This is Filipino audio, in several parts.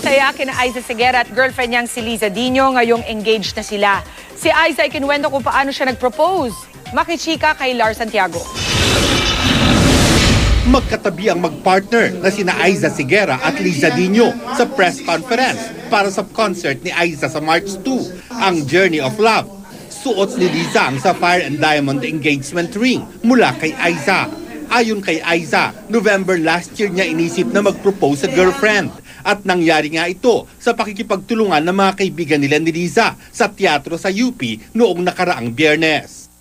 saya kina Aiza Seguera at girlfriend niyang si Liza Dino. Ngayong engaged na sila. Si Aiza ay kinuwento kung paano siya nag-propose. Makichika kay Lars Santiago. Magkatabi ang mag-partner na sina Aiza Seguera at Liza Dino sa press conference para sa concert ni Aiza sa March 2, ang Journey of Love. Suot ni Liza ang sapphire and diamond engagement ring mula kay Aiza. Ayon kay Aiza, November last year niya inisip na mag-propose sa girlfriend. At nangyari nga ito sa pakikipagtulungan ng mga kaibigan nila ni Liza sa teatro sa UP noong nakaraang Biyernes.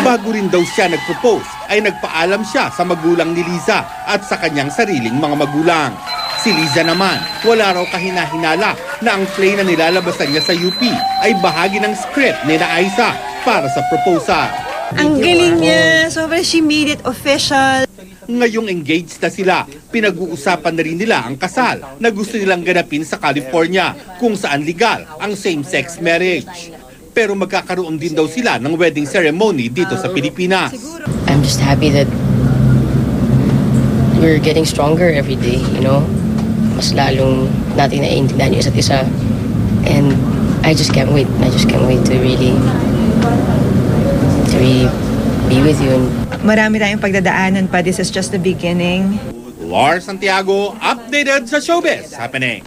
Bago rin daw siya nag-propose, ay nagpaalam siya sa magulang ni Liza at sa kanyang sariling mga magulang. Si Liza naman, wala raw kahina-hinala na ang play na nilalabasan niya sa UP ay bahagi ng script ni na Aiza para sa proposal. Ang galing niya, sobrang she made it official. Ngayong engaged na sila, pinag-uusapan na rin nila ang kasal na gusto nilang ganapin sa California kung saan legal ang same-sex marriage. Pero magkakaroon din daw sila ng wedding ceremony dito sa Pilipinas. I'm just happy that we're getting stronger every day, you know? Mas lalong natin naiintindihan yung isa't isa. And I just can't wait. I just can't wait to really be with you. Marami tayong pagdadaanan pa. This is just the beginning. Lars Santiago, updated sa Showbiz Happening.